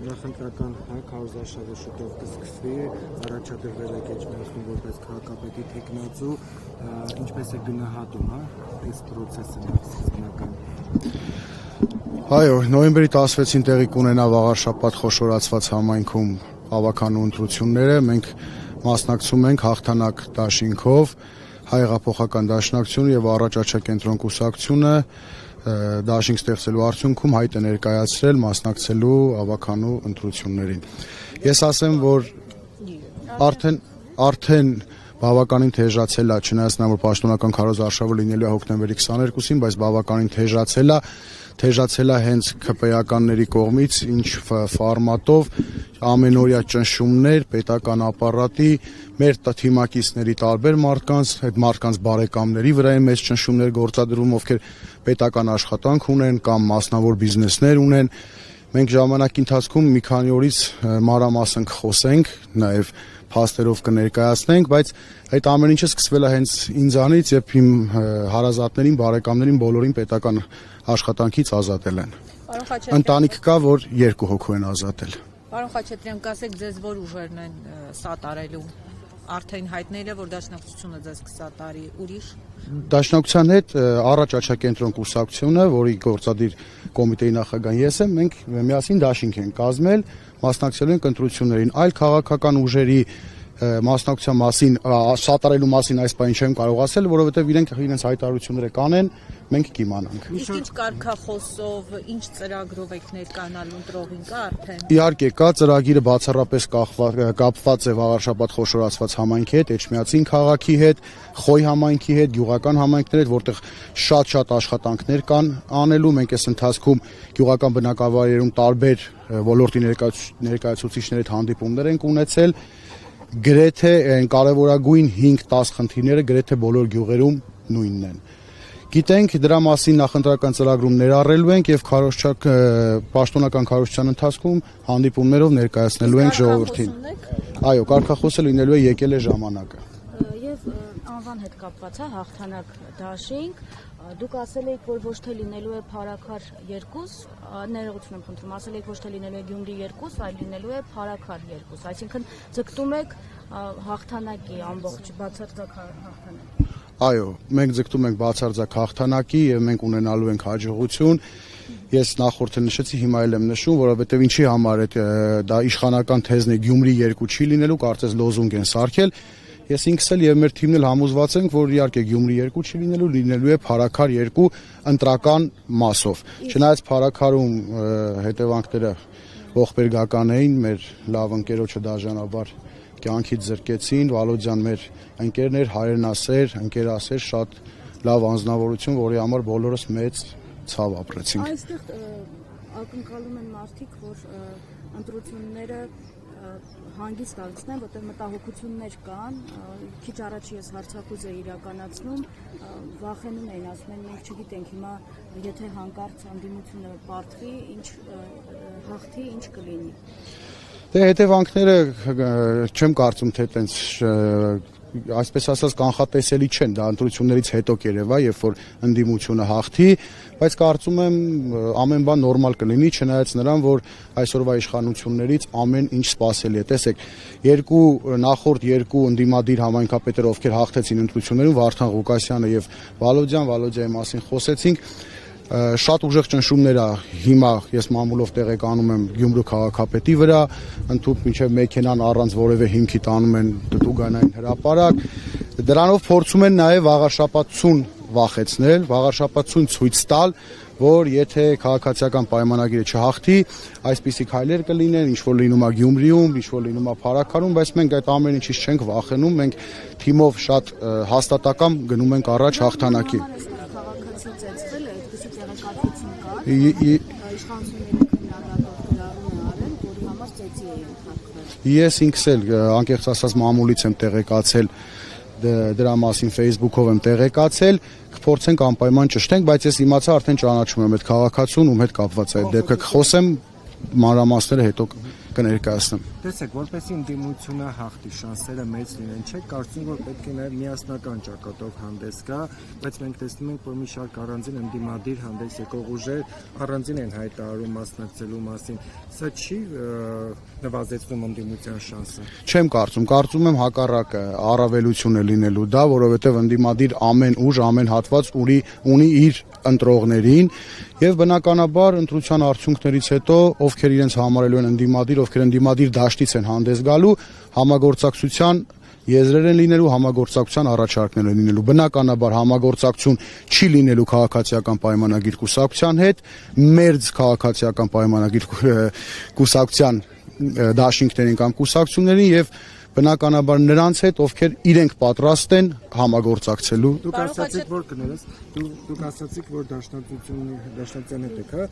նախընտրական քարոզարշավը շուտով կսկսվի, առաջադրվել եք Էջմիածնում որպես քաղաքապետի թեկնածու, ինչպես է գնահատում, այս process-ը սկզբնական։ Այո, նոյեմբերի 16-ին տեղի կունենա վաղարշաբաթ խոշորացված համայնքում ավականու ընտրությունները, մենք մասնակցում ենք հաղթանակ դաշինքով, Հայ հեղափոխական դաշնակցությունը եւ Առաջ աչակենտրոն կուսակցությունը դաշինք ստեղծելու արդյունքում հայտ է ներկայացրել մասնակցելու ավականու ընտրություններին։ Ես ասեմ, որ արդեն բավականին թեժացել է, չնայած նա որ պաշտոնական քարոզարշավը լինելու է հոկտեմբերի 22-ին, բայց բավականին թեժացել է հենց ԿՊ-ականների կողմից, ինչ ֆորմատով ամենօրյա ճնշումներ պետական ապարատի, մեր թիմակիցների տարբեր մարդկանց, այդ մարդկանց բարեկամների վրա են մեծ ճնշումներ գործադրում, ովքեր պետական աշխատանք ունեն կամ մասնավոր բիզնեսներ ունեն։ Մենք ժամանակի ընթացքում մի քանի օրից մանրամասն կխոսենք, նաև փաստերով կներկայացնենք, բայց այդ ամեն ինչը սկսվել է հենց ինձանից, երբ իմ հարազատներին, բարեկամներին բոլորին պետական աշխատանքից ազատել են։ Ընտանիք կա, որ 2 հոգու են ազատել։ Պարոն Խաչատրյան, կասեք ձեզ որ ուժերն են սատարելու, արդեն հայտնել է, որ դաշնակցությունը ձեզ կսատարի, ուրիշ։ Դաշնակցության հետ Առաջ աչակենտրոն կուսակցությունը, որի գործադիր կոմիտեի նախագահն ես եմ, մենք միասին դաշինք ենք կազմել, մասնակցելու ենք ընտրություններին, այլ քաղաքական ուժերի մասնակցության մասին, սատարելու մասին այս բանը չեմ կարող ասել, որովհետև իրենց հայտարարությունները կանեն, մենք կիմանանք։ Իսկ ինչ կարգախոսով, ինչ ծրագրով եք ներկայանալու ընտրողին կա արդեն։ Իհարկե կա, ծրագիրը բացառապես կապված է վաղարշաբաթ խոշորացված համայնքի հետ, Էջմիածին քաղաքի հետ, Խոյ համայնքի հետ, գյուղական համայնքների հետ, որտեղ շատ աշխատանքներ կան անելու, մենք այս ընթացքում գյուղական բնակավայրերում տարբեր ոլորտի ներկայացուցիչների հետ հանդիպումներ ենք ունեցել, գրեթե կարևորագույն 5-10 խնդիրները գրեթե բոլոր գյուղերում նույնն են։ Գիտենք դրա մասին նախընտրական ծրագրում ներառելու ենք եւ պաշտոնական քարոզչության ընթացքում հանդիպումներով ներկայացնելու ենք ժողովրդին։ Այո, կարգախոսը լինելու է եկել է ժամանակը։ Եվ անվան հետ կապված է հաղթանակ դաշինք, դուք ասել եք, որ ոչ թե լինելու է Փարաքար 2, ներողություն եմ խնդրում, ասել եք ոչ թե լինելու է Գյումրի 2, այլ լինելու է Փարաքար 2, այսինքն ձգտում եք հաղթանակի ամբողջ բացարձակ հաղթանակի։ Այո, մենք ձգտում ենք բացարձակ հաղթանակի եւ մենք ունենալու ենք հաջողություն։ Ես նախորդ նշեցի, հիմա էլ եմ նշում, որովհետեւ ինչի համար է դա իշխանական թեզն է Գյումրի 2 չի լինելու, կարծես լոզունգ են սարքել։ Ես ինքս էլ եւ մեր թիմն էլ համոզված ենք, որ իհարկե Գյումրի 2 չի լինելու է Փարաքար 2 ընտրական մասով։ Չնայած Փարաքարում հետևանքները ողբերգական էին, մեր լավ ընկերոջը դաժանաբար կյանքից զրկեցին, Վալոդյան մեր ընկերներ, հայրենասեր, ընկերասեր, շատ լավ անձնավորություն, որի համար բոլորս մեծ ցավ ապրեցինք։ Այստեղ ակնկալում են մարդիկ, որ ընտրությունները հանգիստ դարձնեն, որտեղ մտահոգություններ կան, քիչ առաջ ես հարցակույց էի իրականացնում, վախենում էին, ասում են մենք չգիտենք հիմա եթե հանկարծ անդիմությունը պարտվի, ինչ հաղթի, ինչ կլինի։ Դե հետևանքները չեմ կարծում թե տենց այսպես ասած կանխատեսելի չեն, դա ընտրություններից հետո կերևա, երբ որ ընդդիմությունը հաղթի, բայց կարծում եմ ամեն բան նորմալ կլինի, չնայած նրան, որ այսօրվա իշխանություններից ամեն ինչ սպասելի է։ Տեսեք, նախորդ երկու ընդդիմադիր համայնքապետեր, ովքեր հաղթեցին ընտրություններում, Վարդան Ղուկասյանը եւ Վալոդյանի մասին խոսեցինք, շատ ուժեղ ճնշումներ է հիմա ես մամուլով տեղեկանում եմ Գյումրու քաղաքապետի վրա, ընդհանուր մինչև մեքենան առանց որևէ հիմքի տանում են Տուգանային հրապարակ, դրանով փորձում են նաև վաղարշաբաթություն վախեցնել, վաղարշաբաթություն ցույց տալ, որ եթե քաղաքացիական պայմանագիրը չհաղթի, այսպիսի քայլեր կլինեն, ինչ որ լինում է Գյումրիում, ինչ որ լինում է Փարաքարում, բայց մենք այդ ամեն ինչից չենք վախենում, մենք թիմով շատ հաստատակամ գնում ենք առաջ հաղթանակի։ Ես ինքս էլ անկեղծ ասած մամուլից եմ տեղեկացել դրա մասին Facebook-ով եմ տեղեկացել, կփորձենք անպայման ճշտենք, բայց ես իմացա արդեն ճանաչում եմ այդ քաղաքացուն, ում հետ կապված է այդ դեպքը, կխոսեմ մանրամասները հետո կներկայացնեմ։ Տեսեք, որպեսզի ընդդիմությունը հաղթի, շանսերը մեծ լինեն, չէ՞ կարծում, որ պետք է նաև միասնական ճակատով հանդես գա, բայց մենք տեսնում ենք, որ մի շարք առանձին ընդդիմադիր հանդես եկող ուժեր առանձին են հայտարարում մասնակցելու մասին։ Սա չի նվազեցնում ընդդիմության շանսը։ Չեմ կարծում եմ հակառակը առավելություն է լինելու դա, որովհետև ընդդիմադիր ամեն ուժ, ամեն հատված ունի իր ընտրողներին եւ բնականաբար ընտրության արդյունքներից հետո ովքեր իրենց համարելու են ընդդիմադիր, ովքեր ընդդիմադիր դաշտից են հանդես գալու, համագործակցության եզրեր են լինելու, համագործակցության առաջարկներ են լինելու։ Բնականաբար համագործակցություն չի լինելու քաղաքացիական պայմանագիր կուսակցության հետ, մերձ քաղաքացիական պայմանագիր կուսակցության դաշինքներին կամ կուսակցություններին եւ բնականաբար նրանց հետ, ովքեր իրենք պատրաստ են համագործակցելու։ Դուք ասացիք, որ կներես, դուք ասացիք, որ դաշնակցության հետ եք, հա։